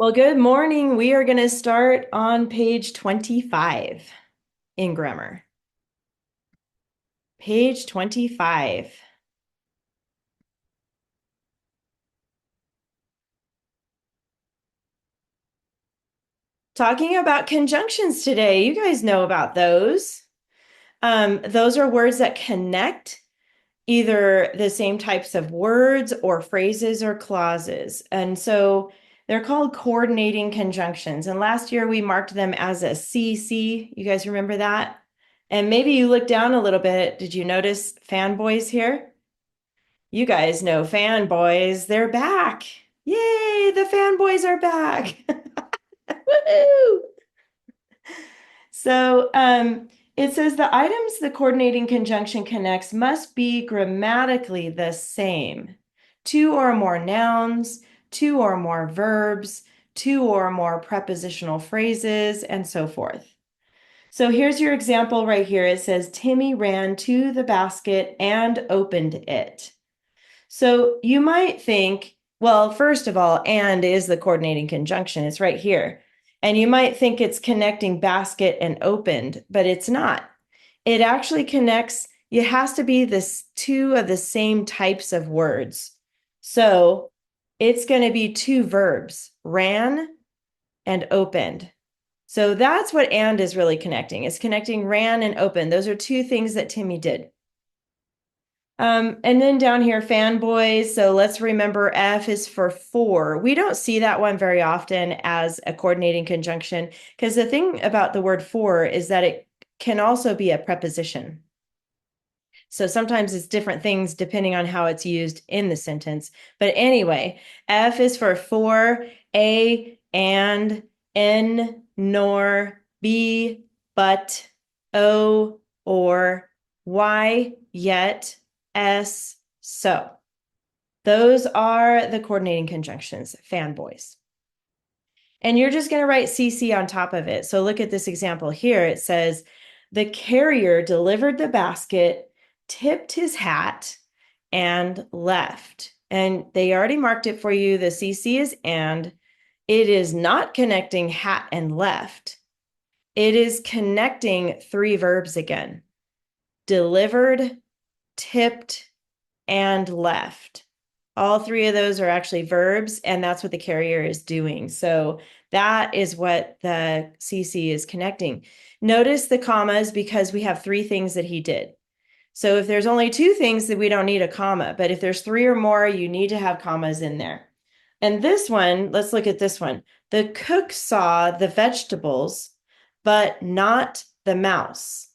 Well, good morning. We are going to start on page 25 in grammar. Page 25. Talking about conjunctions today. You guys know about those. Those are words that connect either the same types of words or phrases or clauses. And so they're called coordinating conjunctions. And last year we marked them as a CC. You guys remember that? And maybe you look down a little bit. Did you notice fanboys here? You guys know fanboys. They're back. Yay, the fanboys are back. Woohoo! So it says the items the coordinating conjunction connects must be grammatically the same. Two or more nouns, two or more verbs, two or more prepositional phrases, and so forth. So here's your example right here. It says Timmy ran to the basket and opened it. So you might think, well, first of all, and is the coordinating conjunction. It's right here. And you might think it's connecting basket and opened, but it's not. It actually connects, it has to be this two of the same types of words. So it's going to be two verbs, ran and opened. So that's what and is really connecting. It's connecting ran and opened. Those are two things that Timmy did. And then down here, fanboys. So let's remember F is for for. We don't see that one very often as a coordinating conjunction because the thing about the word for is that it can also be a preposition. So sometimes it's different things depending on how it's used in the sentence. But anyway, F is for, A, and, N, nor, B, but, O, or, Y, yet, S, so. Those are the coordinating conjunctions, fanboys. And you're just going to write CC on top of it. So look at this example here. It says, the carrier delivered the basket, tipped his hat, and left. And they already marked it for you. The CC is and. It is not connecting hat and left. It is connecting three verbs again. Delivered, tipped, and left. All three of those are actually verbs, and that's what the carrier is doing. So that is what the CC is connecting. Notice the commas because we have three things that he did. So if there's only two things, that we don't need a comma. But if there's three or more, you need to have commas in there. And this one, let's look at this one. The cook saw the vegetables, but not the mouse.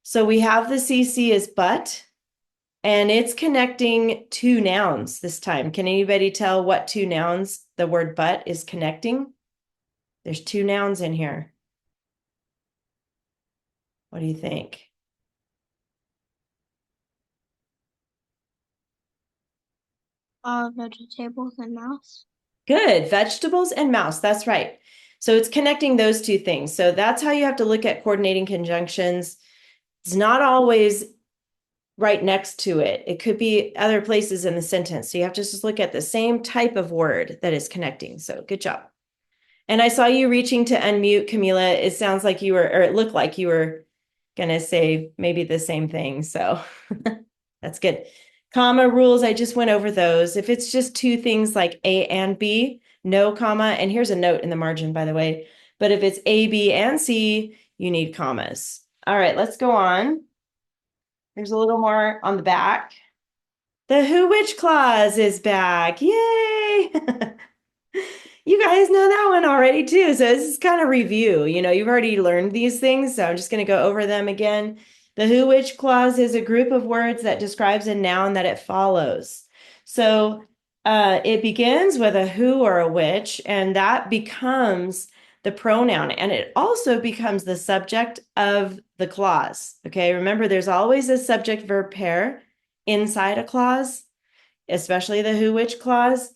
So we have the CC as but, and it's connecting two nouns this time. Can anybody tell what two nouns the word but is connecting? There's two nouns in here. What do you think? Vegetables and mouse. Good. Vegetables and mouse. That's right. So it's connecting those two things. So that's how you have to look at coordinating conjunctions. It's not always right next to it. It could be other places in the sentence. So you have to just look at the same type of word that is connecting. So good job. And I saw you reaching to unmute, Camila. It sounds like you were, or it looked like you were going to say maybe the same thing. So that's good. Comma rules, I just went over those. If it's just two things like A and B, no comma. And here's a note in the margin, by the way. But if it's A, B, and C, you need commas. All right, let's go on. There's a little more on the back. The who which clause is back. Yay! You guys know that one already too. So this is kind of review. You've already learned these things, so I'm just going to go over them again. The who which clause is a group of words that describes a noun that it follows. So it begins with a who or a which, and that becomes the pronoun, and it also becomes the subject of the clause. Okay, remember there's always a subject verb pair inside a clause, especially the who which clause.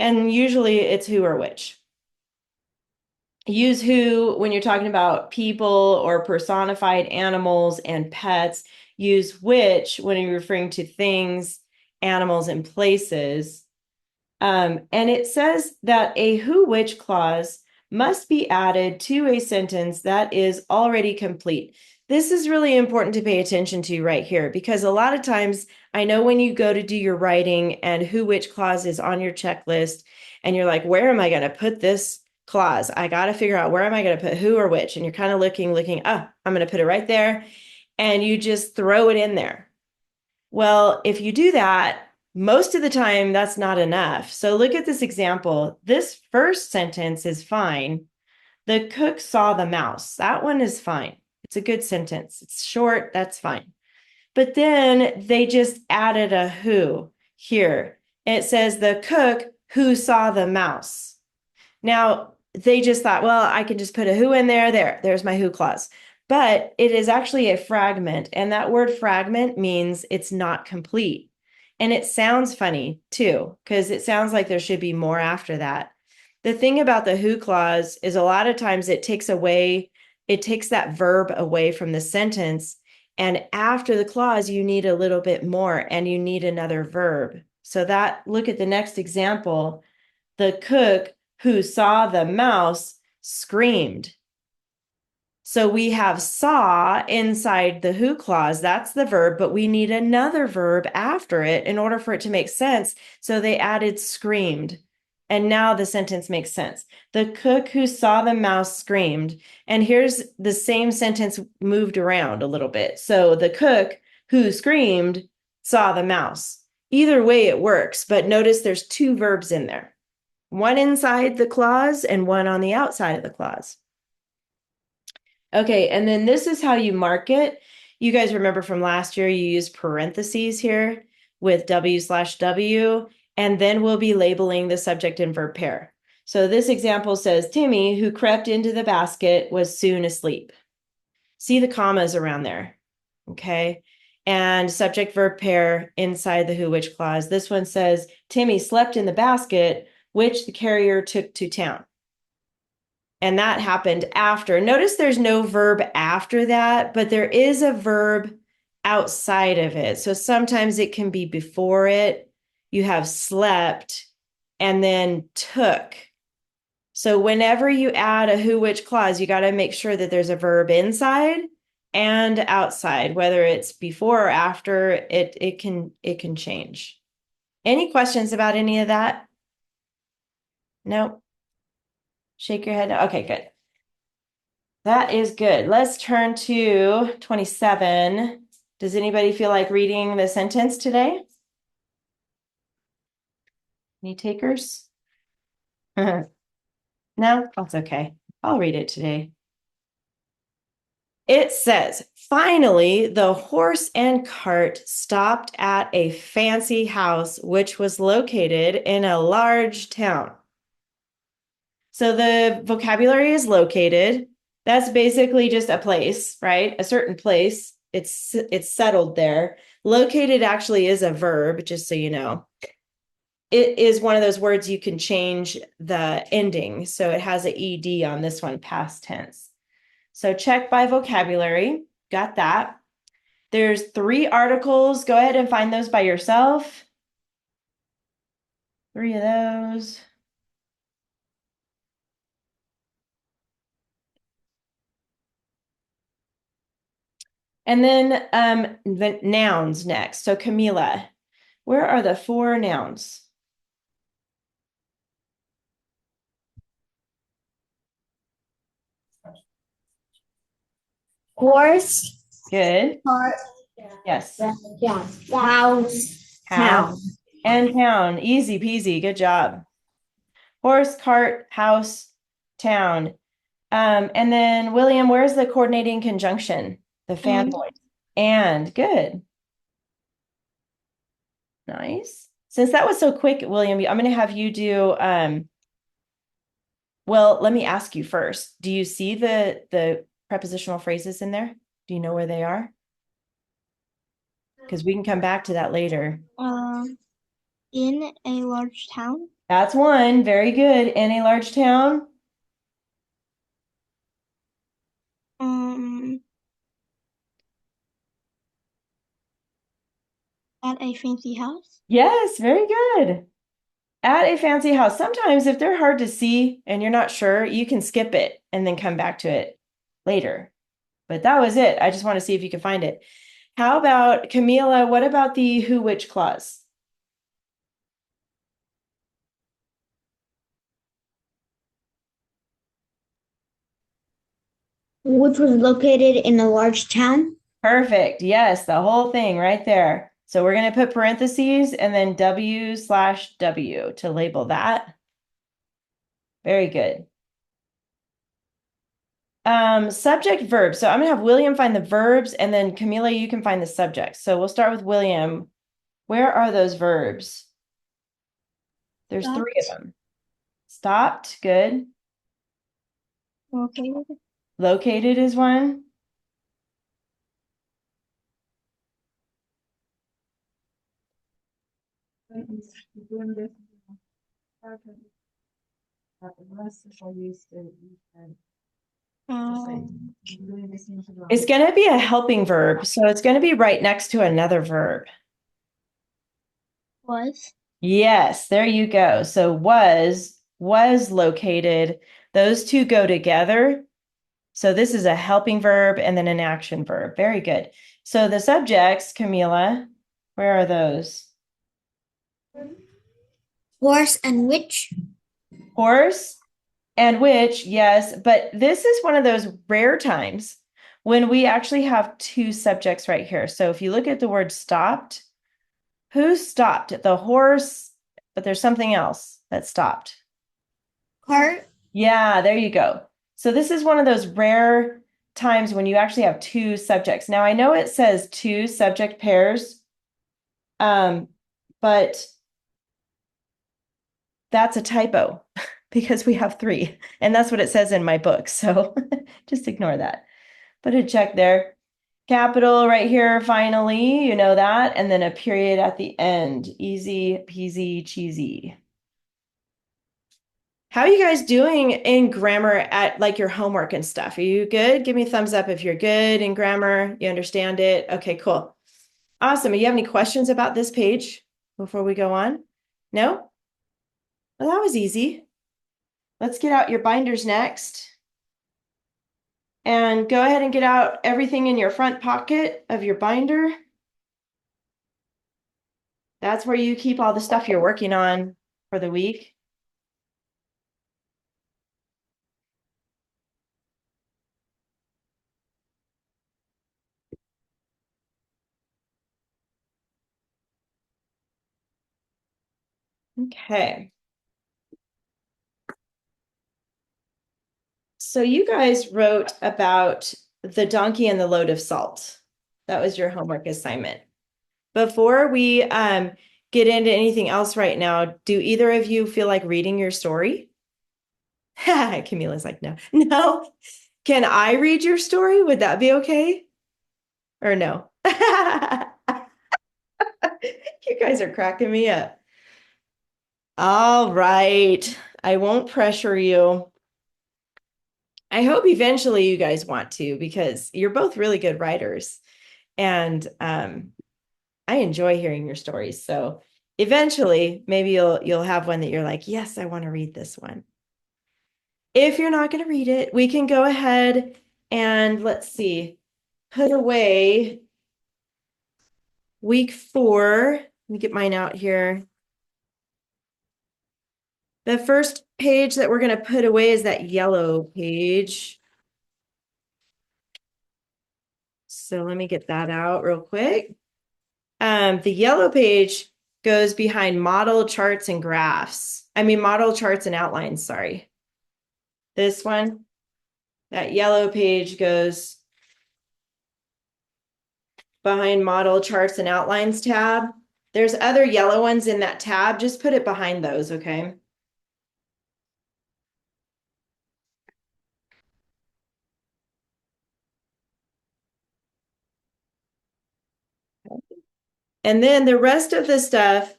And usually it's who or which. Use who when you're talking about people or personified animals and pets. Use which when you're referring to things, animals, and places. And it says that a who which clause must be added to a sentence that is already complete. This is really important to pay attention to right here, because a lot of times I know when you go to do your writing and who which clause is on your checklist, and you're like, where am I going to put this clause? I got to figure out where am I going to put who or which, and you're kind of looking, oh, I'm going to put it right there, and you just throw it in there. Well, if you do that, most of the time that's not enough. So look at this example. This first sentence is fine. The cook saw the mouse. That one is fine. It's a good sentence. It's short. That's fine. But then they just added a who here. It says the cook who saw the mouse. Now, they just thought, well, I can just put a who in there. There's my who clause. But it is actually a fragment. And that word fragment means it's not complete. And it sounds funny too, because it sounds like there should be more after that. The thing about the who clause is a lot of times it takes that verb away from the sentence. And after the clause, you need a little bit more and you need another verb. So look at the next example. The cook who saw the mouse screamed. So we have saw inside the who clause. That's the verb, but we need another verb after it in order for it to make sense. So they added screamed. And now the sentence makes sense. The cook who saw the mouse screamed. And here's the same sentence moved around a little bit. So the cook who screamed saw the mouse. Either way it works, but notice there's two verbs in there. One inside the clause and one on the outside of the clause. Okay, and then this is how you mark it. You guys remember from last year, you used parentheses here with W/W, and then we'll be labeling the subject and verb pair. So this example says, Timmy, who crept into the basket, was soon asleep. See the commas around there, okay? And subject verb pair inside the who which clause. This one says, Timmy slept in the basket, which the carrier took to town. And that happened after. Notice there's no verb after that, but there is a verb outside of it. So sometimes it can be before it. You have slept and then took. So whenever you add a who which clause, you got to make sure that there's a verb inside and outside, whether it's before or after, it can change. Any questions about any of that? Nope. Shake your head. Okay, good. That is good. Let's turn to 27. Does anybody feel like reading the sentence today? Any takers? No, that's okay. I'll read it today. It says, finally, the horse and cart stopped at a fancy house, which was located in a large town. So the vocabulary is located. That's basically just a place, right? A certain place. It's settled there. Located actually is a verb, just so you know. It is one of those words you can change the ending. So it has an ED on this one, past tense. So check by vocabulary. Got that. There's 3 articles. Go ahead and find those by yourself. 3 of those. And then the nouns next. So Camila, where are the 4 nouns? Horse, Good. cart, Yes. house, town. And town. Easy peasy. Good job. Horse, cart, house, town. And then William, where's the coordinating conjunction? The fanboy. And good. Nice. Since that was so quick, William, I'm going to have you do, well, let me ask you first. Do you see the prepositional phrases in there? Do you know where they are? Because we can come back to that later. In a large town. That's one. Very good. In a large town. At a fancy house. Yes, very good. At a fancy house. Sometimes if they're hard to see and you're not sure, you can skip it and then come back to it later. But that was it. I just want to see if you can find it. How about Camila? What about the who, which clause? Which was located in a large town. Perfect. Yes, the whole thing right there. So we're going to put parentheses and then W/W to label that. Very good. Subject verb. So I'm gonna have William find the verbs and then Camila, you can find the subjects. So we'll start with William. Where are those verbs? There's three of them. Stopped, good. Okay. Located is one. Um, It's going to be a helping verb. So it's going to be right next to another verb. was. Yes, there you go. So was located. Those two go together. So this is a helping verb and then an action verb. Very good. So the subjects, Camila, where are those? Horse and which? Horse and which, yes, but this is one of those rare times when we actually have two subjects right here. So if you look at the word stopped, who stopped? The horse, but there's something else that stopped. Cart. Yeah, there you go. So this is one of those rare times when you actually have two subjects. Now I know it says two subject pairs, but that's a typo because we have three, and that's what it says in my book. So just ignore that. Put a check there. Capital right here, finally, you know that, and then a period at the end. Easy peasy cheesy. How are you guys doing in grammar at like your homework and stuff? Are you good? Give me a thumbs up if you're good in grammar. You understand it? Okay, cool. Awesome. Do you have any questions about this page before we go on? No? Well, that was easy. Let's get out your binders next. And go ahead and get out everything in your front pocket of your binder. That's where you keep all the stuff you're working on for the week. Okay. So you guys wrote about the donkey and the load of salt. That was your homework assignment. Before we get into anything else right now, do either of you feel like reading your story? Camila's like, no. No. Can I read your story? Would that be okay? Or no? You guys are cracking me up. All right. I won't pressure you. I hope eventually you guys want to because you're both really good writers. And I enjoy hearing your stories. So eventually maybe you'll have one that you're like, yes, I want to read this one. If you're not going to read it, we can go ahead and let's see, put away week 4. Let me get mine out here. The first page that we're going to put away is that yellow page. So let me get that out real quick. The yellow page goes behind model charts and graphs. I mean, model charts and outlines, sorry. This one, that yellow page goes behind model charts and outlines tab. There's other yellow ones in that tab. Just put it behind those, okay? And then the rest of the stuff,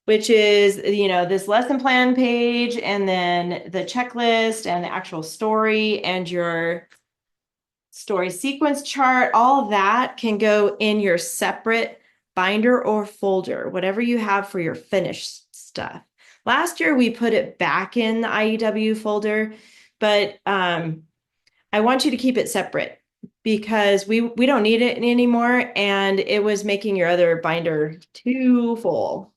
which is, this lesson plan page and then the checklist and the actual story and your story sequence chart, all of that can go in your separate binder or folder, whatever you have for your finished stuff. Last year we put it back in the IEW folder, but I want you to keep it separate because we don't need it anymore, and it was making your other binder too full.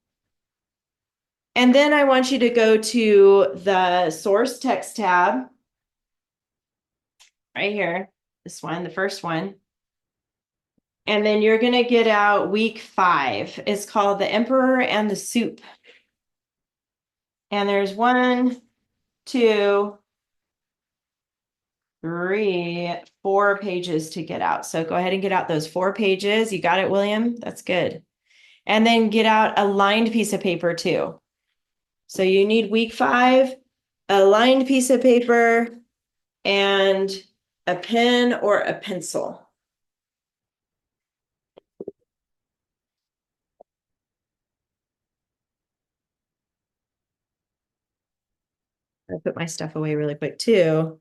And then I want you to go to the source text tab right here, this one, the first one. And then you're going to get out week 5. It's called The Emperor and the Soup. And there's 1, 2, 3, 4 pages to get out. So go ahead and get out those 4 pages. You got it, William? That's good. And then get out a lined piece of paper too. So you need week 5, a lined piece of paper, and a pen or a pencil. I put my stuff away really quick too.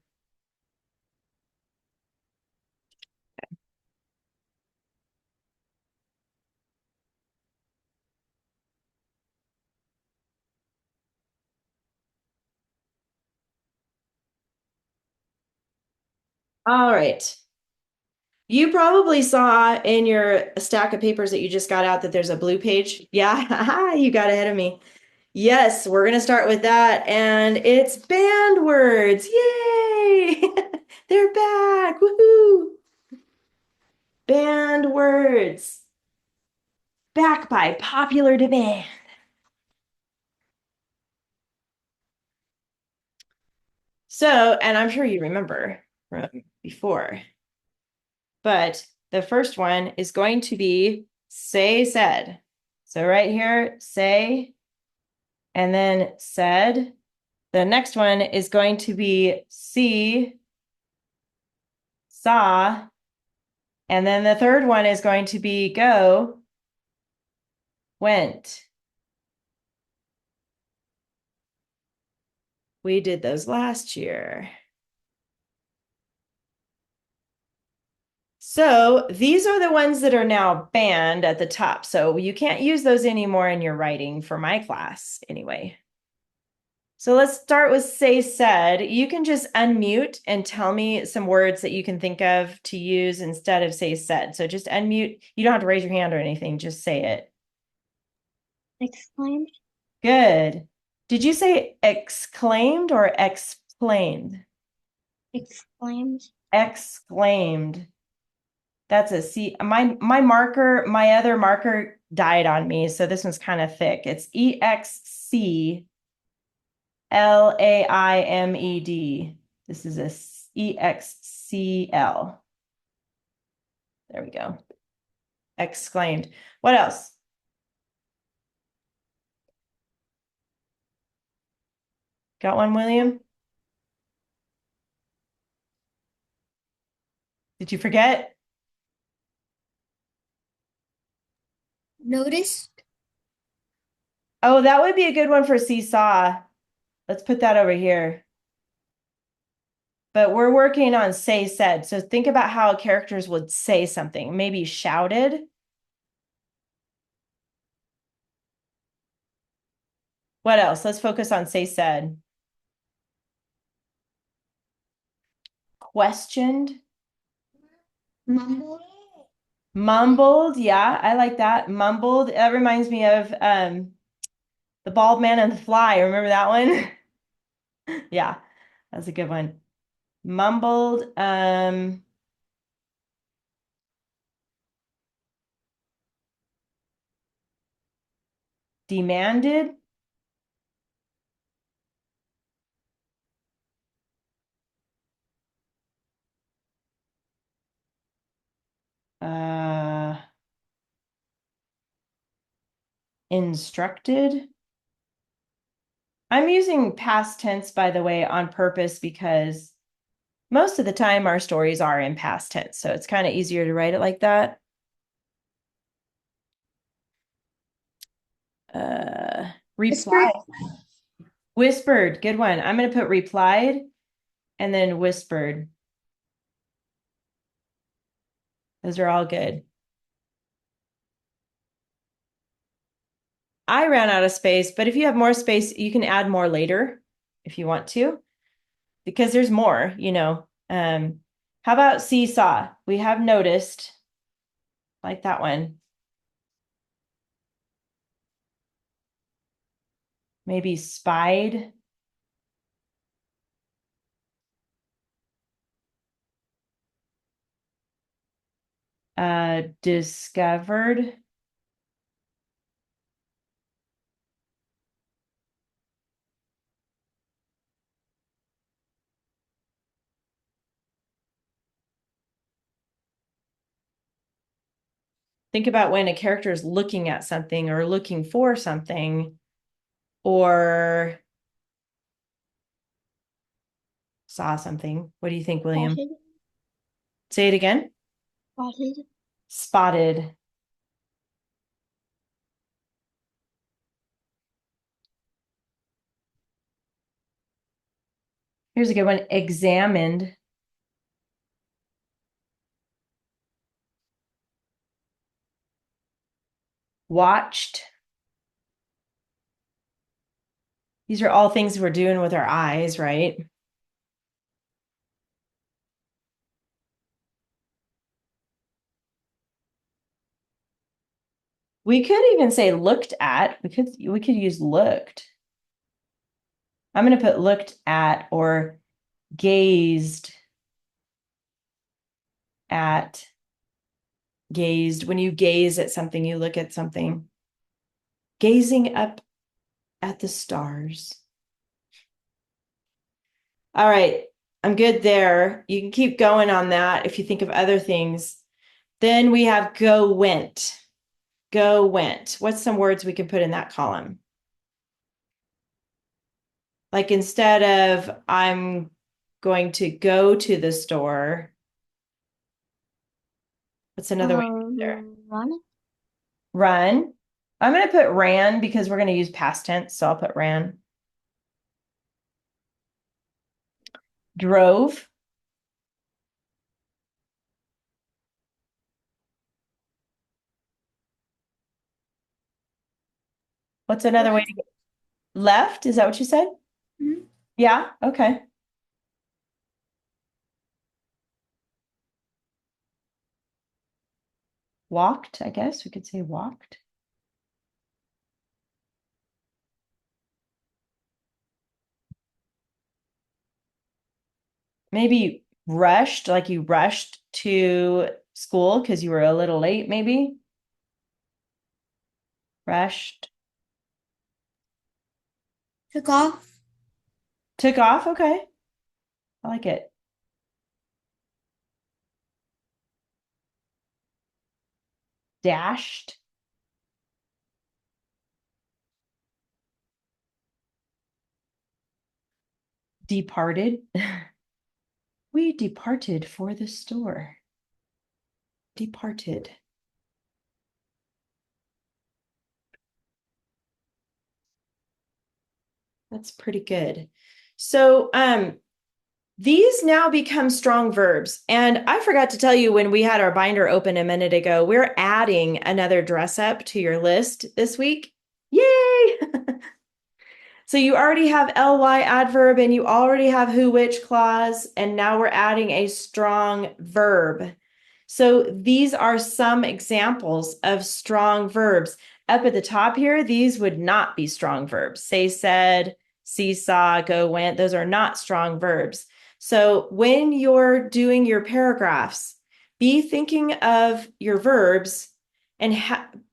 All right. You probably saw in your stack of papers that you just got out that there's a blue page. Yeah, you got ahead of me. Yes, we're going to start with that. And it's banned words. Yay! They're back. Woohoo! Banned words. Back by popular demand. So, and I'm sure you remember from before, but the first one is going to be say, said. So right here, say, and then said. The next one is going to be see, saw, and then the third one is going to be go, went. We did those last year. So these are the ones that are now banned at the top. So you can't use those anymore in your writing for my class anyway. So let's start with say said. You can just unmute and tell me some words that you can think of to use instead of say said. So just unmute. You don't have to raise your hand or anything. Just say it. Exclaimed. Good. Did you say exclaimed or explained? Exclaimed. Exclaimed. That's a C. My marker, my other marker died on me, so this one's kind of thick. It's EXCLAIMED. This is a EXCL. There we go. Exclaimed. What else? Got one, William? Did you forget? Noticed. Oh, that would be a good one for seesaw. Let's put that over here. But we're working on say said. So think about how characters would say something. Maybe shouted. What else? Let's focus on say said. Questioned. Mumbled. Mumbled. Yeah, I like that. Mumbled. That reminds me of the bald man and the fly. Remember that one? Yeah, that's a good one. Mumbled. Demanded. Uh, Instructed. I'm using past tense, by the way, on purpose because most of the time our stories are in past tense. So it's kind of easier to write it like that. Whispered. Replied. Whispered. Good one. I'm going to put replied and then whispered. Those are all good. I ran out of space, but if you have more space, you can add more later if you want to, because there's more, you know. How about seesaw? We have noticed, like that one. Maybe spied, discovered. Think about when a character is looking at something or looking for something or saw something. What do you think, William? Spotted. Say it again. Spotted. Spotted. Here's a good one. Examined. Watched. These are all things we're doing with our eyes, right? We could even say looked at. We could use looked. I'm going to put looked at or gazed at. Gazed. When you gaze at something, you look at something. Gazing up at the stars. All right, I'm good there. You can keep going on that if you think of other things. Then we have go went. Go went. What's some words we can put in that column? Like instead of I'm going to go to the store, what's another way to put there? Run. Run. I'm going to put ran because we're going to use past tense, so I'll put ran. Drove. What's another way to get left? Is that what you said? Mhm. Yeah, okay. Walked, I guess we could say walked. Maybe rushed, like you rushed to school because you were a little late, maybe. Rushed. Took off. Took off, okay. I like it. Dashed. Departed. We departed for the store. Departed. That's pretty good. So, these now become strong verbs. And I forgot to tell you when we had our binder open a minute ago, we're adding another dress up to your list this week. Yay! So you already have ly adverb and you already have who which clause, and now we're adding a strong verb. So these are some examples of strong verbs. Up at the top here, these would not be strong verbs. Say, said, seesaw, go, went. Those are not strong verbs. So when you're doing your paragraphs, be thinking of your verbs and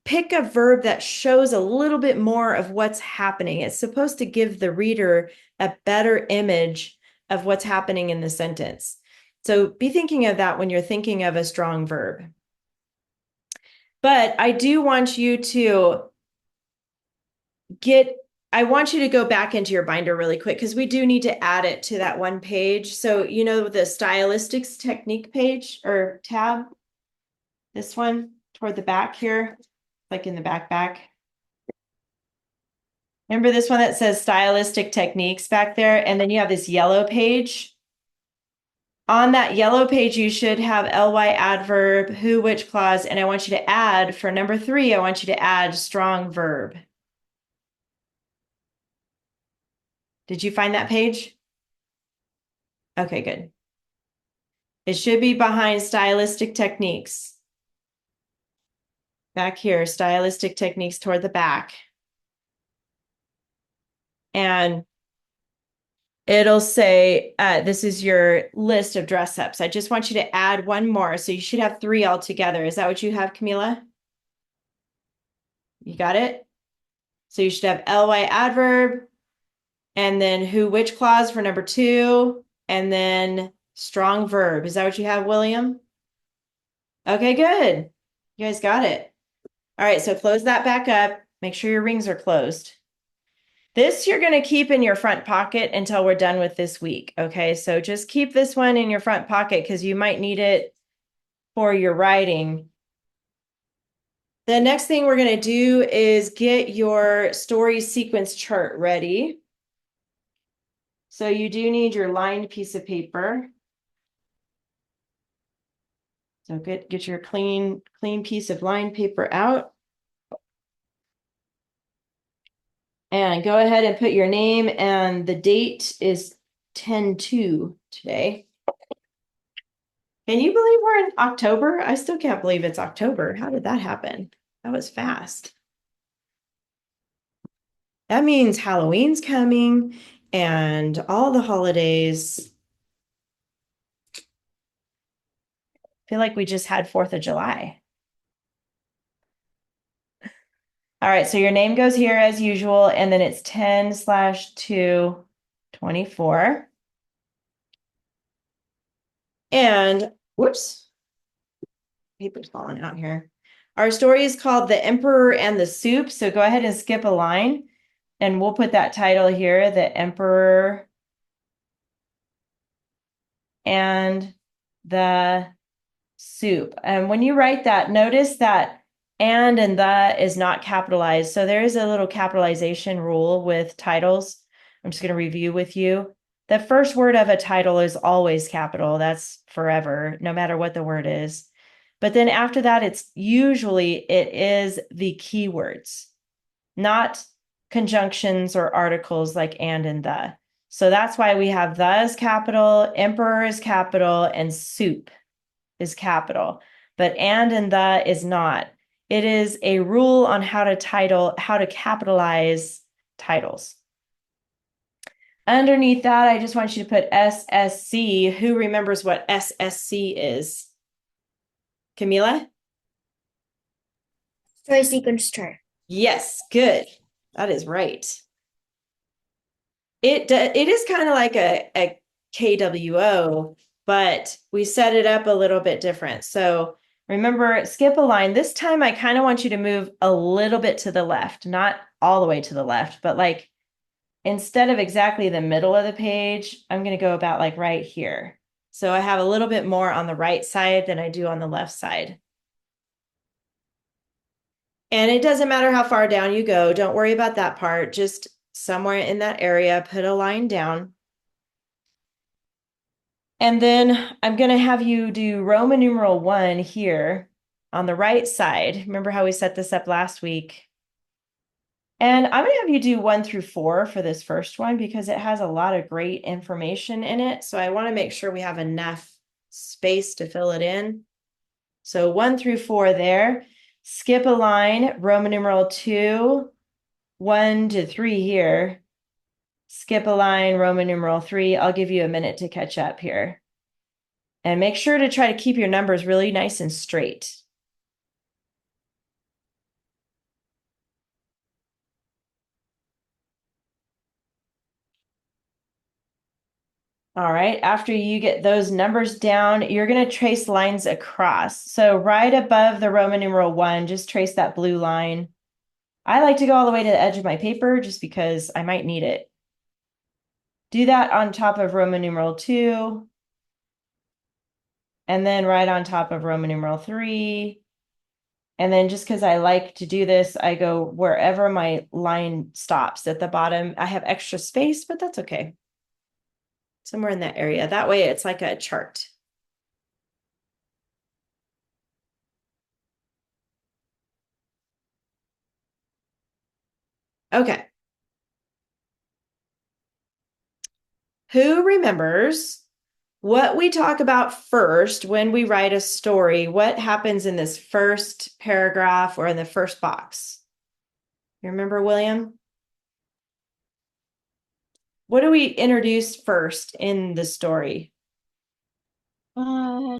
pick a verb that shows a little bit more of what's happening. It's supposed to give the reader a better image of what's happening in the sentence. So be thinking of that when you're thinking of a strong verb. But I do want you to I want you to go back into your binder really quick because we do need to add it to that one page. So, you know, the stylistics technique page or tab, this one toward the back here, like in the back. Remember this one that says stylistic techniques back there? And then you have this yellow page. On that yellow page, you should have ly adverb, who, which clause, and I want you to add, for number 3, I want you to add strong verb. Did you find that page? Okay, good. It should be behind stylistic techniques. Back here, stylistic techniques toward the back. And it'll say, this is your list of dress ups. I just want you to add one more. So you should have 3 altogether. Is that what you have, Camila? You got it? So you should have ly adverb, and then who, which clause for number 2, and then strong verb. Is that what you have, William? Okay, good. You guys got it. All right, so close that back up. Make sure your rings are closed. This you're going to keep in your front pocket until we're done with this week. Okay, so just keep this one in your front pocket because you might need it for your writing. The next thing we're going to do is get your story sequence chart ready. So you do need your lined piece of paper. So get your clean piece of lined paper out. And go ahead and put your name, and the date is 10/2 today. Can you believe we're in October? I still can't believe it's October. How did that happen? That was fast. That means Halloween's coming and all the holidays. I feel like we just had 4th of July. All right, so your name goes here as usual, and then it's 10/2/24. And whoops, paper's falling out here. Our story is called The Emperor and the Soup. So go ahead and skip a line, and we'll put that title here, The Emperor and the Soup. And when you write that, notice that and the is not capitalized. So there is a little capitalization rule with titles. I'm just going to review with you. The first word of a title is always capital. That's forever, no matter what the word is. But then after that, it is the keywords, not conjunctions or articles like and the. So that's why we have the is capital, emperor is capital, and soup is capital. But and the is not. It is a rule on how to capitalize titles. Underneath that, I just want you to put SSC. Who remembers what SSC is? Camila? Story sequence chart. Yes, good. That is right. It is kind of like a KWO, but we set it up a little bit different. So remember, skip a line. This time I kind of want you to move a little bit to the left, not all the way to the left, but like instead of exactly the middle of the page, I'm going to go about like right here. So I have a little bit more on the right side than I do on the left side. And it doesn't matter how far down you go. Don't worry about that part. Just somewhere in that area, put a line down. And then I'm going to have you do Roman numeral 1 here on the right side. Remember how we set this up last week? And I'm going to have you do 1 through 4 for this first one because it has a lot of great information in it. So I want to make sure we have enough space to fill it in. So 1 through 4 there. Skip a line, Roman numeral 2, 1 to 3 here. Skip a line, Roman numeral 3. I'll give you a minute to catch up here. And make sure to try to keep your numbers really nice and straight. All right, after you get those numbers down, you're going to trace lines across. So right above the Roman numeral 1, just trace that blue line. I like to go all the way to the edge of my paper just because I might need it. Do that on top of Roman numeral 2. And then right on top of Roman numeral 3. And then just because I like to do this, I go wherever my line stops at the bottom. I have extra space, but that's okay. Somewhere in that area. That way it's like a chart. Okay. Who remembers what we talk about first when we write a story? What happens in this first paragraph or in the first box? You remember, William? What do we introduce first in the story? Uh,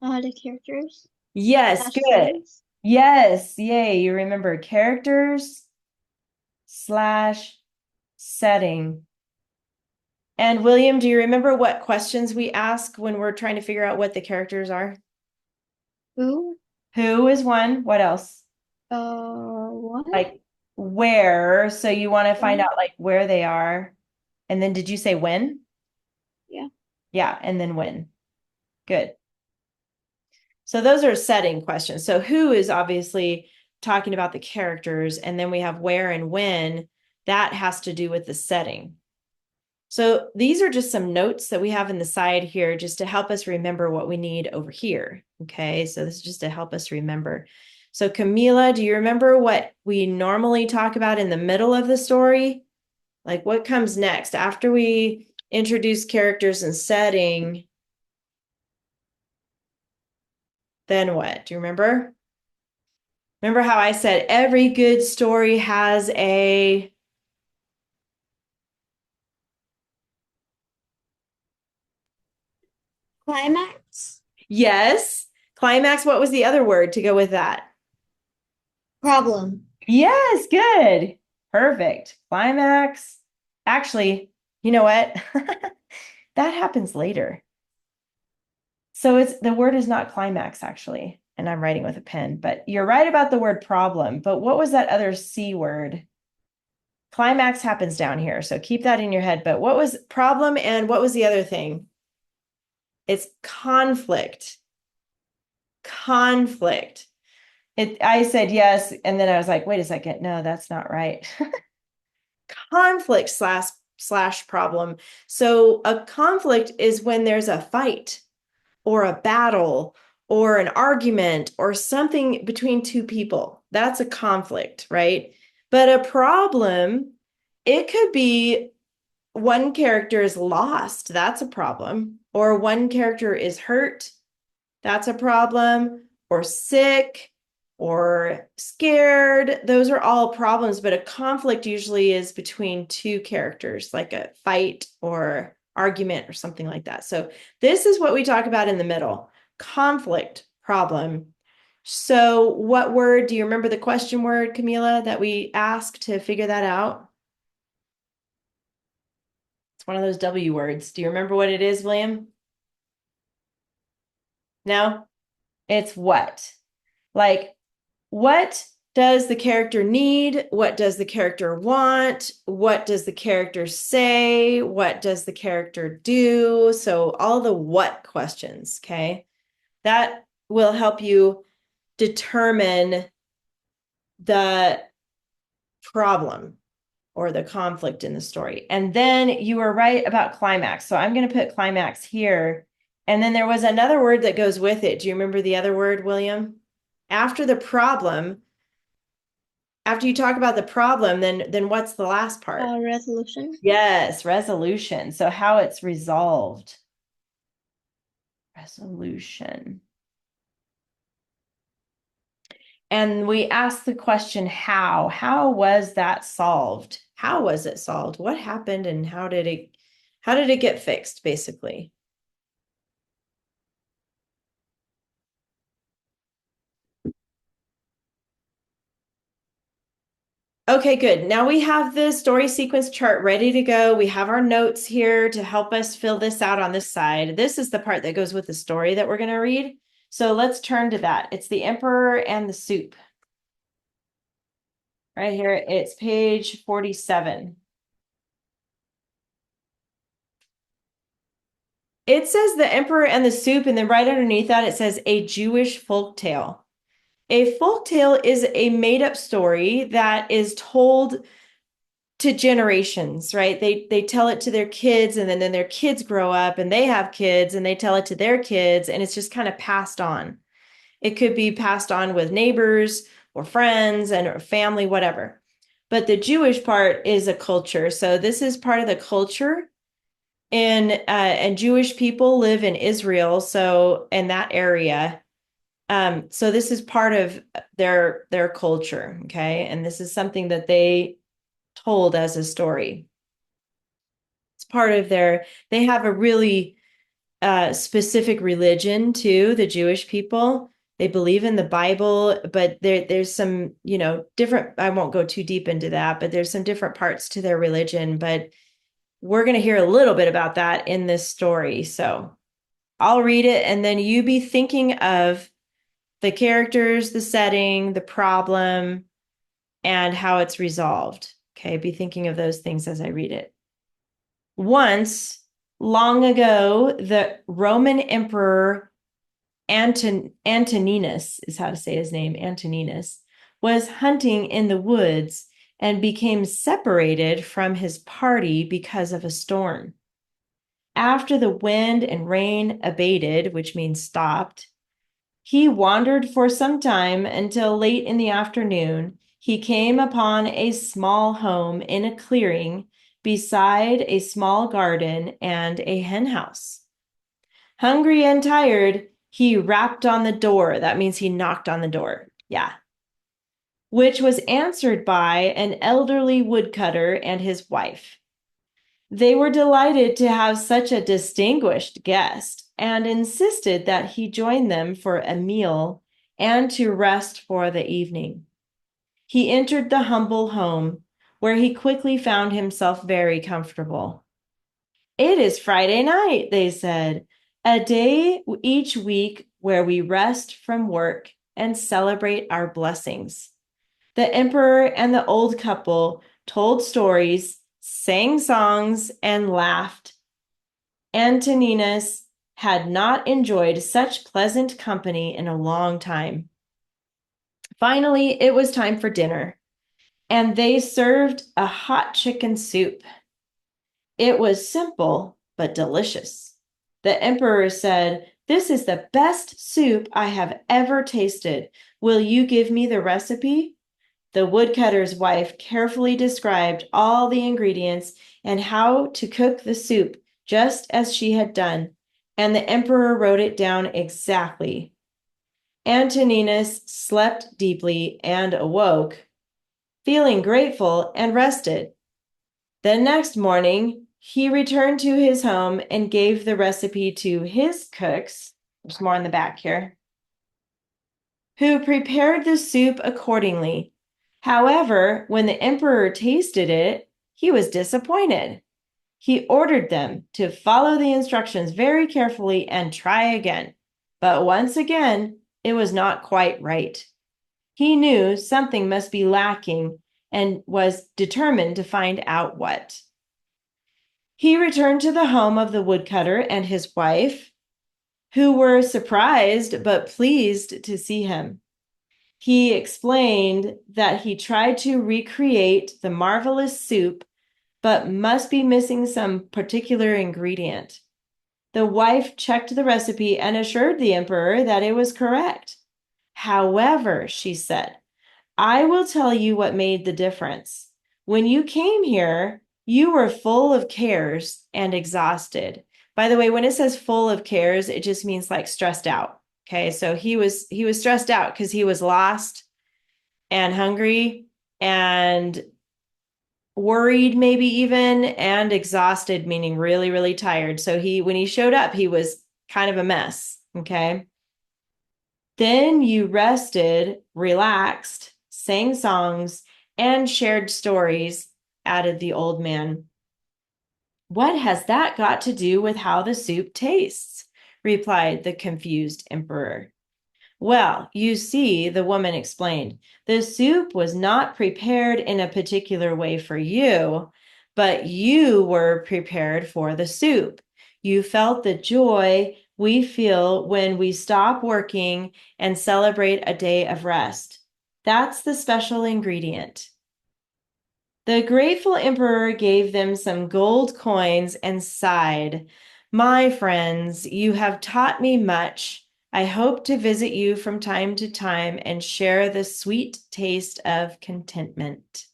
the characters Yes, slash good. settings. Yes, yay. You remember characters slash setting. And William, do you remember what questions we ask when we're trying to figure out what the characters are? Who? Who is one? What else? What? Like where? So you want to find When? out like where they are. And then did you say when? Yeah. Yeah, and then when. Good. So those are setting questions. So who is obviously talking about the characters, and then we have where and when. That has to do with the setting. So these are just some notes that we have in the side here just to help us remember what we need over here. Okay, so this is just to help us remember. So Camila, do you remember what we normally talk about in the middle of the story? Like what comes next after we introduce characters and setting? Then what? Do you remember? Remember how I said every good story has a Climax. yes, climax. What was the other word to go with that? Problem. Yes, good. Perfect. Climax. Actually, you know what? That happens later. So it's the word is not climax, actually. And I'm writing with a pen, but you're right about the word problem. But what was that other C word? Climax happens down here. So keep that in your head. But what was problem and what was the other thing? It's conflict. Conflict. I said yes, and then I was like, wait a second, no, that's not right. Conflict slash problem. So a conflict is when there's a fight or a battle or an argument or something between two people. That's a conflict, right? But a problem, it could be one character is lost. That's a problem. Or one character is hurt. That's a problem. Or sick or scared. Those are all problems, but a conflict usually is between two characters, like a fight or argument or something like that. So this is what we talk about in the middle. Conflict, problem. So what word, do you remember the question word, Camila, that we asked to figure that out? It's one of those W words. Do you remember what it is, William? No? It's what? Like, what does the character need? What does the character want? What does the character say? What does the character do? So all the what questions, okay? That will help you determine the problem or the conflict in the story. And then you were right about climax. So I'm going to put climax here. And then there was another word that goes with it. Do you remember the other word, William? After the problem, after you talk about the problem, then what's the last part? Resolution. Yes, resolution. So how it's resolved. Resolution. And we asked the question, how? How was that solved? How was it solved? What happened and how did it get fixed, basically? Okay, good. Now we have the story sequence chart ready to go. We have our notes here to help us fill this out on this side. This is the part that goes with the story that we're going to read. So let's turn to that. It's the Emperor and the Soup. Right here, it's page 47. It says the Emperor and the Soup, and then right underneath that, it says a Jewish folk tale. A folk tale is a made-up story that is told to generations, right? They tell it to their kids, and then their kids grow up and they have kids and they tell it to their kids, and it's just kind of passed on. It could be passed on with neighbors or friends and or family, whatever. but the Jewish part is a culture. So this is part of the culture. And Jewish people live in Israel, so in that area. So this is part of their culture, okay? And this is something that they told as a story. It's part of they have a really specific religion too, the Jewish people. They believe in the Bible, but there's some, different, I won't go too deep into that, but there's some different parts to their religion. But we're going to hear a little bit about that in this story. So I'll read it, and then you be thinking of the characters, the setting, the problem, and how it's resolved. Okay, be thinking of those things as I read it. Once, long ago, the Roman Emperor Antoninus, is how to say his name, Antoninus, was hunting in the woods and became separated from his party because of a storm. After the wind and rain abated, which means stopped, he wandered for some time until late in the afternoon. He came upon a small home in a clearing beside a small garden and a henhouse. Hungry and tired, he rapped on the door. That means he knocked on the door. Yeah. Which was answered by an elderly woodcutter and his wife. They were delighted to have such a distinguished guest and insisted that he join them for a meal and to rest for the evening. He entered the humble home, where he quickly found himself very comfortable. It is Friday night, they said, a day each week where we rest from work and celebrate our blessings. The emperor and the old couple told stories, sang songs, and laughed. Antoninus had not enjoyed such pleasant company in a long time. Finally, it was time for dinner, and they served a hot chicken soup. It was simple but delicious. The emperor said, "This is the best soup I have ever tasted. Will you give me the recipe?" The woodcutter's wife carefully described all the ingredients and how to cook the soup just as she had done, and the emperor wrote it down exactly. Antoninus slept deeply and awoke, feeling grateful and rested. The next morning, he returned to his home and gave the recipe to his cooks. There's more in the back here, who prepared the soup accordingly. However, when the emperor tasted it, he was disappointed. He ordered them to follow the instructions very carefully and try again. But once again, it was not quite right. He knew something must be lacking and was determined to find out what. He returned to the home of the woodcutter and his wife, who were surprised but pleased to see him. He explained that he tried to recreate the marvelous soup, but must be missing some particular ingredient. The wife checked the recipe and assured the emperor that it was correct. However, she said, "I will tell you what made the difference. When you came here, you were full of cares and exhausted." By the way, when it says full of cares, it just means like stressed out. Okay, so he was stressed out because he was lost and hungry and worried, maybe even, and exhausted, meaning really, really tired. So when he showed up, he was kind of a mess. Okay. Then you rested, relaxed, sang songs, and shared stories, added the old man. "What has that got to do with how the soup tastes?" replied the confused emperor. "Well, you see," the woman explained, "the soup was not prepared in a particular way for you, but you were prepared for the soup. You felt the joy we feel when we stop working and celebrate a day of rest. That's the special ingredient." The grateful emperor gave them some gold coins and sighed. "My friends, you have taught me much. I hope to visit you from time to time and share the sweet taste of contentment."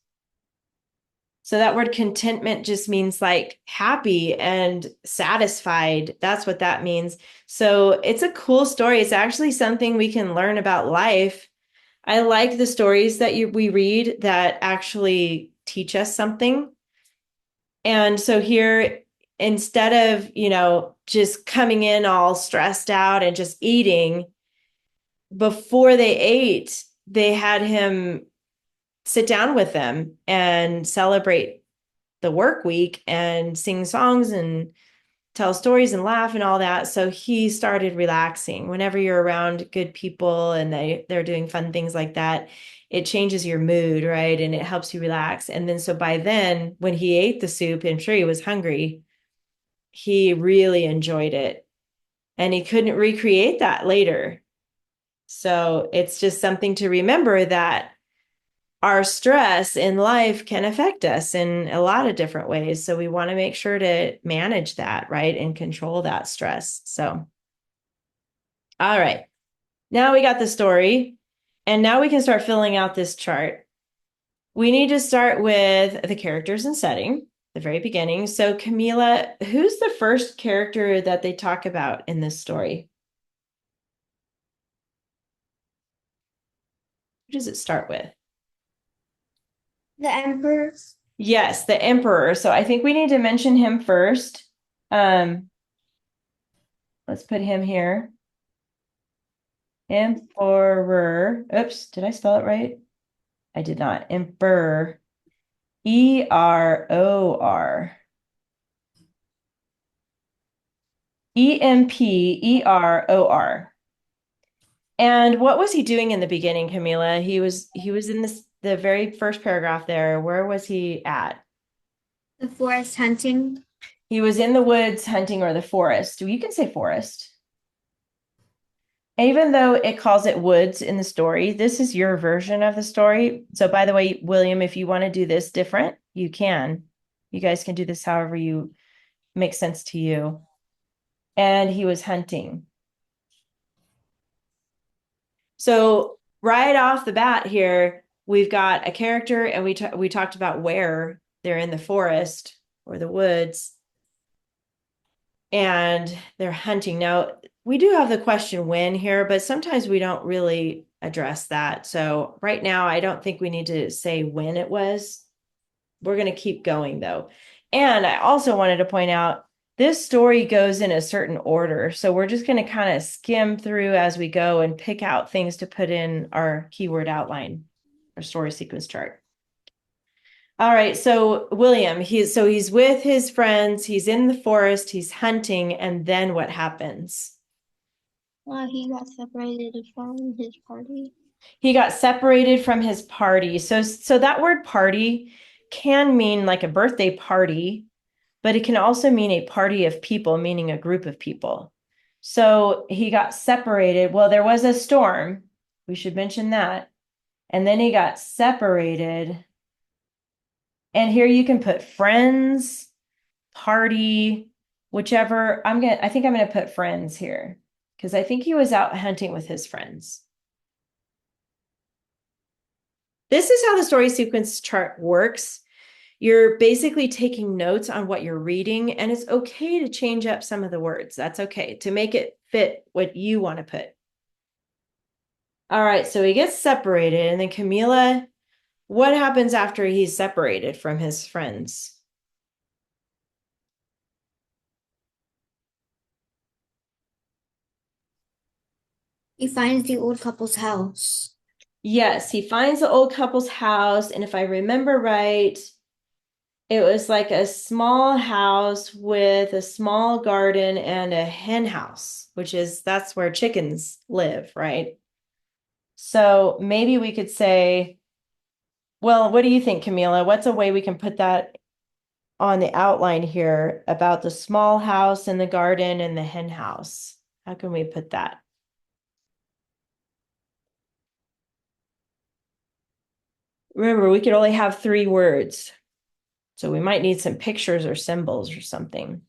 So that word contentment just means like happy and satisfied. That's what that means. So it's a cool story. It's actually something we can learn about life. I like the stories that we read that actually teach us something. And so here, instead of, just coming in all stressed out and just eating, before they ate, they had him sit down with them and celebrate the work week and sing songs and tell stories and laugh and all that. So he started relaxing. Whenever you're around good people and they're doing fun things like that, it changes your mood, right? And it helps you relax. And then so by then, when he ate the soup, I'm sure he was hungry, he really enjoyed it. And he couldn't recreate that later. So it's just something to remember that our stress in life can affect us in a lot of different ways. So we want to make sure to manage that, right? And control that stress. So, all right. Now we got the story. And now we can start filling out this chart. We need to start with the characters and setting, the very beginning. So, Camila, who's the first character that they talk about in this story? Who does it start with? The emperor. Yes, the emperor. So I think we need to mention him first. Um, let's put him here. Emperor. Oops, did I spell it right? I did not. Emperor. Eror. Emperor. And what was he doing in the beginning, Camila? He was in the very first paragraph there. Where was he at? The forest hunting. He was in the woods hunting or the forest. You can say forest. Even though it calls it woods in the story, this is your version of the story. So, by the way, William, if you want to do this different, you can. You guys can do this however you make sense to you. And he was hunting. So, right off the bat here, we've got a character, and we talked about where they're in the forest or the woods, and they're hunting. Now, we do have the question when here, but sometimes we don't really address that. So right now, I don't think we need to say when it was. We're going to keep going though. And I also wanted to point out this story goes in a certain order. So we're just going to kind of skim through as we go and pick out things to put in our keyword outline, our story sequence chart. All right, so William, he's with his friends, he's in the forest, he's hunting, and then what happens? He got separated from his party. He got separated from his party. So that word party can mean like a birthday party, but it can also mean a party of people, meaning a group of people. So he got separated. Well, there was a storm. We should mention that. And then he got separated. And here you can put friends, party, whichever. I think I'm gonna put friends here because I think he was out hunting with his friends. This is how the story sequence chart works. You're basically taking notes on what you're reading, and it's okay to change up some of the words. That's okay to make it fit what you want to put. All right, so he gets separated, and then Camila, what happens after he's separated from his friends? He finds the old couple's house. Yes, he finds the old couple's house, and if I remember right, it was like a small house with a small garden and a hen house, that's where chickens live, right? So maybe we could say, well, what do you think, Camila? What's a way we can put that on the outline here about the small house and the garden and the hen house? How can we put that? Remember, we could only have 3 words. So we might need some pictures or symbols or something.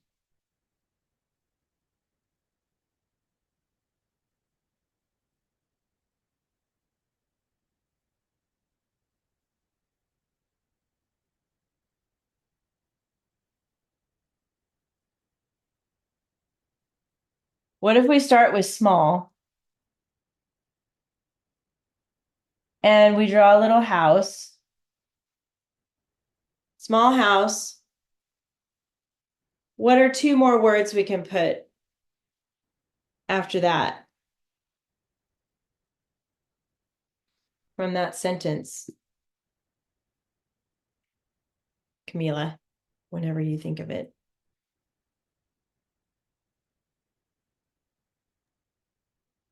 What if we start with small and we draw a little house? Small house. What are two more words we can put after that from that sentence? Camila, whenever you think of it.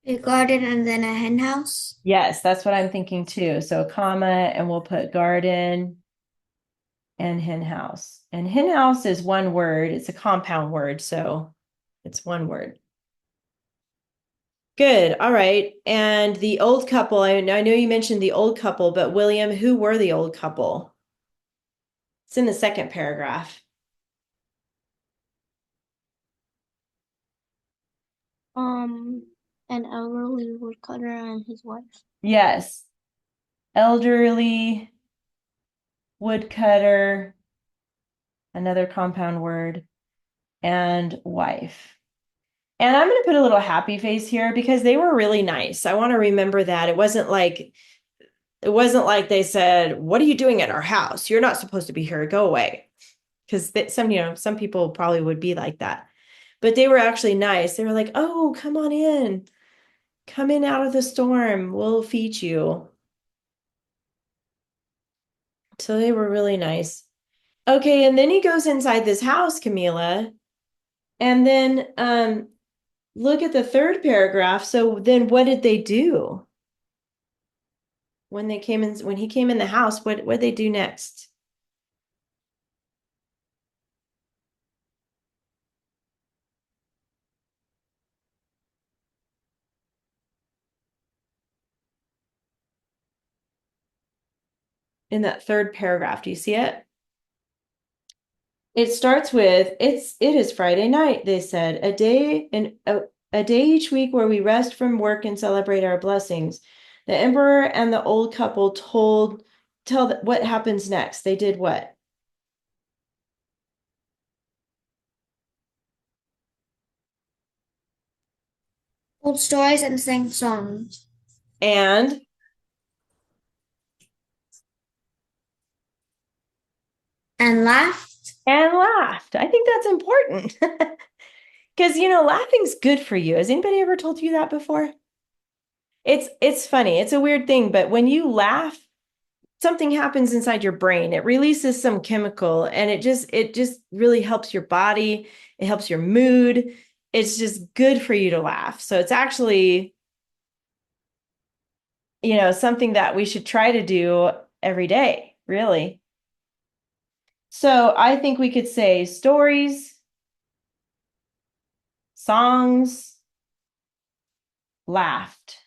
A garden and then a hen house. Yes, that's what I'm thinking too. So a comma, and we'll put garden and hen house. And hen house is one word. It's a compound word, so it's one word. Good. All right. And the old couple, I know you mentioned the old couple, but William, who were the old couple? It's in the second paragraph. Um, an elderly woodcutter and his wife. Yes. Elderly, woodcutter, another compound word, and wife. And I'm going to put a little happy face here because they were really nice. I want to remember that. It wasn't like they said, "What are you doing at our house? You're not supposed to be here. Go away." Because some people probably would be like that. But they were actually nice. They were like, "Oh, come on in. Come in out of the storm. We'll feed you." So they were really nice. Okay, and then he goes inside this house, Camila, and then look at the third paragraph. So then what did they do when he came in the house? What did they do next? In that third paragraph, do you see it? It starts with it is Friday night, they said, a day each week where we rest from work and celebrate our blessings. The emperor and the old couple what happens next. They did what? Told stories and sang songs. And And laughed. and laughed. I think that's important. Because laughing's good for you. Has anybody ever told you that before? It's funny. It's a weird thing, but when you laugh, something happens inside your brain. It releases some chemical and it just really helps your body. It helps your mood. It's just good for you to laugh. So it's actually, something that we should try to do every day, really. So I think we could say stories, songs, laughed.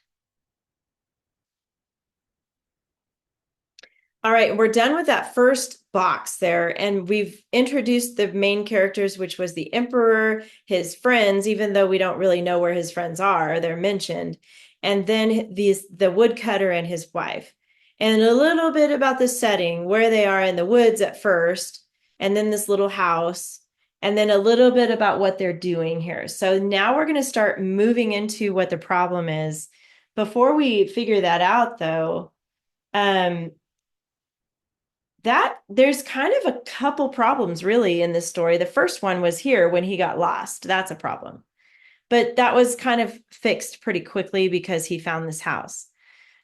All right, we're done with that first box there, and we've introduced the main characters, which was the emperor, his friends, even though we don't really know where his friends are, they're mentioned, and then the woodcutter and his wife, and a little bit about the setting, where they are in the woods at first, and then this little house, and then a little bit about what they're doing here. So now we're going to start moving into what the problem is. Before we figure that out, though, um, that there's kind of a couple problems really in this story. The first one was here when he got lost. That's a problem. But that was kind of fixed pretty quickly because he found this house.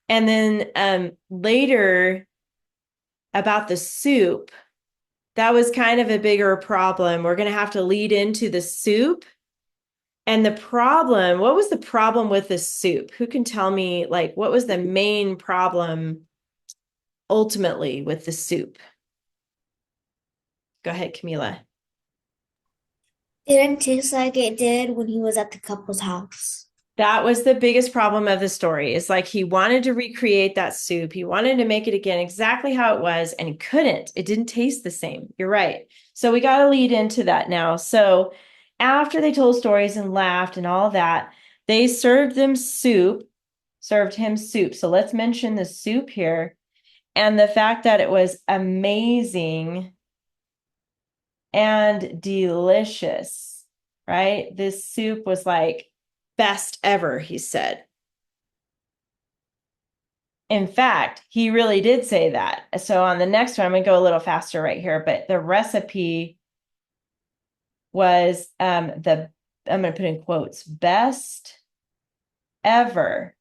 And then later about the soup, that was kind of a bigger problem. We're going to have to lead into the soup. And what was the problem with the soup? Who can tell me, like, what was the main problem ultimately with the soup? Go ahead, Camila. It didn't taste like it did when he was at the couple's house. That was the biggest problem of the story. It's like he wanted to recreate that soup. He wanted to make it again exactly how it was, and he couldn't. It didn't taste the same. You're right. So we got to lead into that now. So after they told stories and laughed and all that, they served him soup. So let's mention the soup here and the fact that it was amazing and delicious, right? This soup was like best ever, he said. In fact, he really did say that. So on the next one, I'm going to go a little faster right here, but the recipe was the, I'm going to put in quotes, best ever.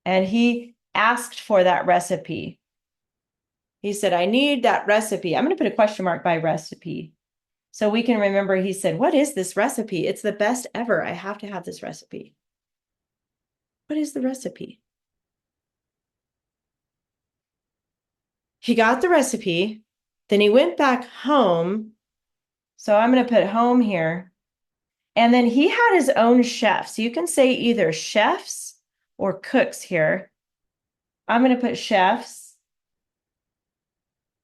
And he asked for that recipe. He said, I need that recipe. I'm going to put a question mark by recipe. So we can remember he said, what is this recipe? It's the best ever. I have to have this recipe. What is the recipe? He got the recipe. Then he went back home. So I'm going to put home here. And then he had his own chef. So you can say either chefs or cooks here. I'm going to put chefs.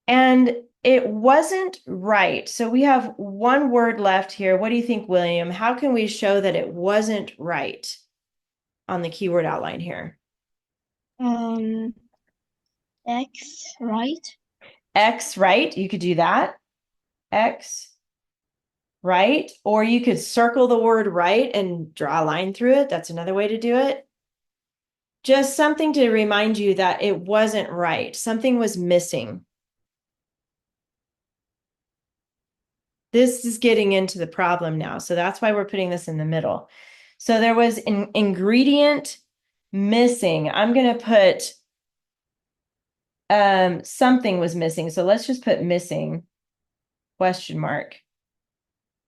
And it wasn't right. So we have one word left here. What do you think, William? How can we show that it wasn't right on the keyword outline here? Um, X, right? X, right? You could do that. X, right? Or you could circle the word right and draw a line through it. That's another way to do it. Just something to remind you that it wasn't right. Something was missing. This is getting into the problem now. So that's why we're putting this in the middle. So there was an ingredient missing. I'm going to put something was missing. So let's just put missing question mark.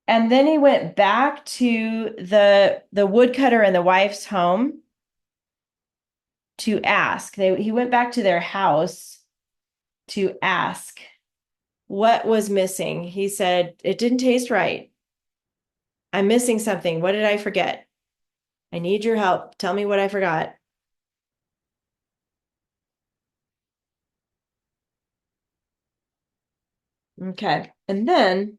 And then he went back to the woodcutter and the wife's home to ask. He went back to their house to ask what was missing. He said, it didn't taste right. I'm missing something. What did I forget? I need your help. Tell me what I forgot. Okay. And then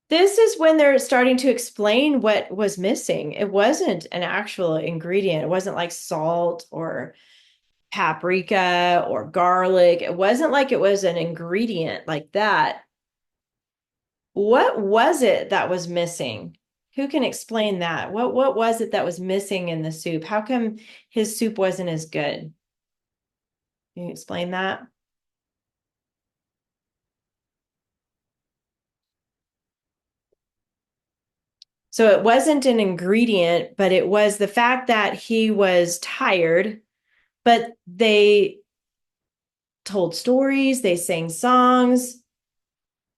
this is when they're starting to explain what was missing. It wasn't an actual ingredient. It wasn't like salt or paprika or garlic. It wasn't like it was an ingredient like that. What was it that was missing? Who can explain that? What was it that was missing in the soup? How come his soup wasn't as good? Can you explain that? So it wasn't an ingredient, but it was the fact that he was tired, but they told stories, they sang songs,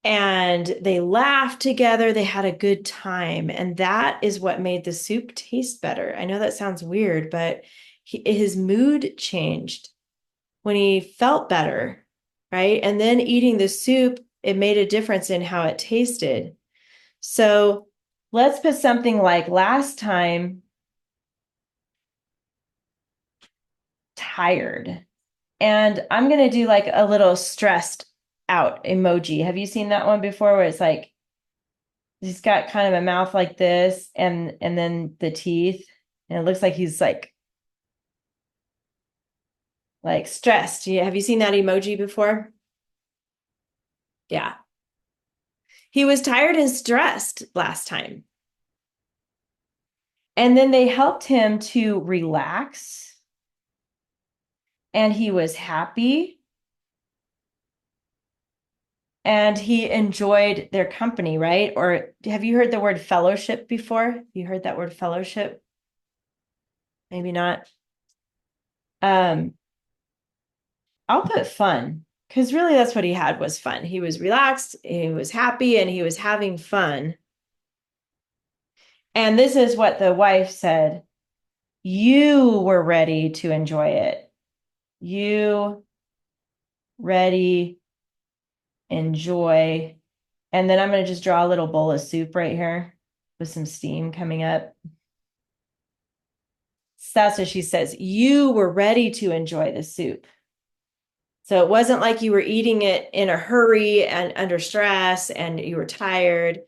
and they laughed together. They had a good time. And that is what made the soup taste better. I know that sounds weird, but his mood changed when he felt better, right? And then eating the soup, it made a difference in how it tasted. So let's put something like last time, tired. And I'm going to do like a little stressed out emoji. Have you seen that one before where it's like he's got kind of a mouth like this and then the teeth and it looks like he's like stressed. Yeah, have you seen that emoji before? Yeah. He was tired and stressed last time. And then they helped him to relax and he was happy and he enjoyed their company, right? Or have you heard the word fellowship before? You heard that word fellowship? Maybe not. Um, I'll put fun because really that's what he had was fun. He was relaxed, he was happy, and he was having fun. And this is what the wife said. You were ready to enjoy it. You ready, enjoy. And then I'm going to just draw a little bowl of soup right here with some steam coming up. So that's what she says. You were ready to enjoy the soup. So it wasn't like you were eating it in a hurry and under stress and you were tired.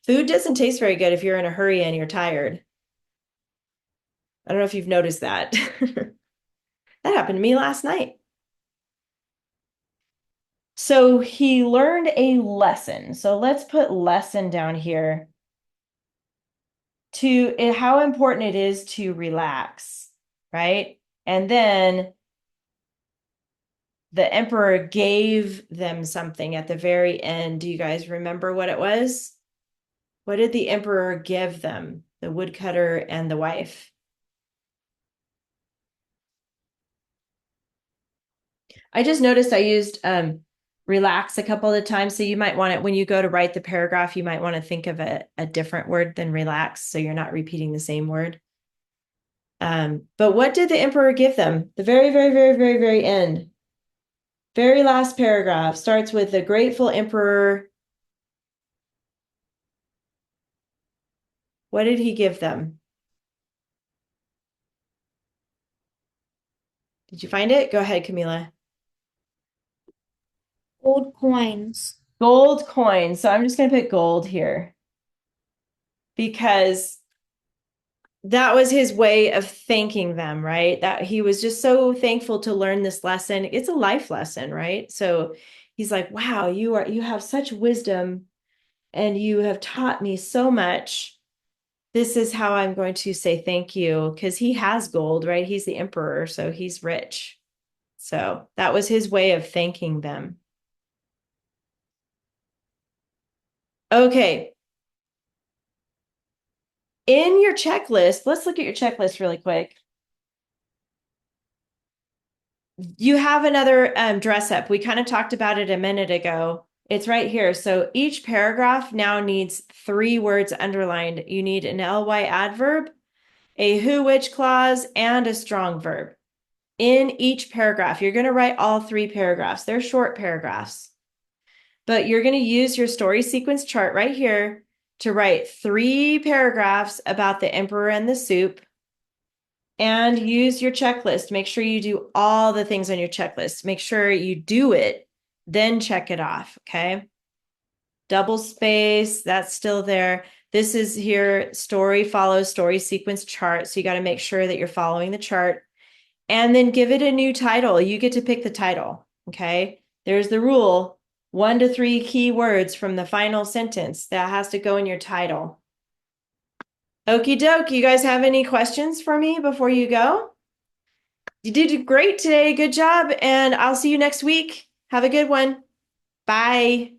Food doesn't taste very good if you're in a hurry and you're tired. I don't know if you've noticed that. That happened to me last night. So he learned a lesson. So let's put lesson down here to how important it is to relax, right? And then the emperor gave them something at the very end. Do you guys remember what it was? What did the emperor give them? The woodcutter and the wife. I just noticed I used relax a couple of times. So you might want it when you go to write the paragraph, you might want to think of a different word than relax. So you're not repeating the same word. But what did the emperor give them? The very, very, very, very, very end. Very last paragraph starts with the grateful emperor. What did he give them? Did you find it? Go ahead, Camila. Gold coins. Gold coins. So I'm just going to put gold here because that was his way of thanking them, right? That he was just so thankful to learn this lesson. It's a life lesson, right? So he's like, wow, you have such wisdom and you have taught me so much. This is how I'm going to say thank you because he has gold, right? He's the emperor, so he's rich. So that was his way of thanking them. Okay. In your checklist, let's look at your checklist really quick. You have another dress up. We kind of talked about it a minute ago. It's right here. So each paragraph now needs 3 words underlined. You need an ly adverb, a who, which clause, and a strong verb. In each paragraph, you're going to write all 3 paragraphs. They're short paragraphs, but you're going to use your story sequence chart right here to write 3 paragraphs about the emperor and the soup and use your checklist. Make sure you do all the things on your checklist. Make sure you do it, then check it off. Okay. Double space, that's still there. This is here, story follows story sequence chart. So you got to make sure that you're following the chart and then give it a new title. You get to pick the title. Okay. There's the rule 1 to 3 key words from the final sentence that has to go in your title. Okie doke. You guys have any questions for me before you go? You did great today. Good job. And I'll see you next week. Have a good one. Bye.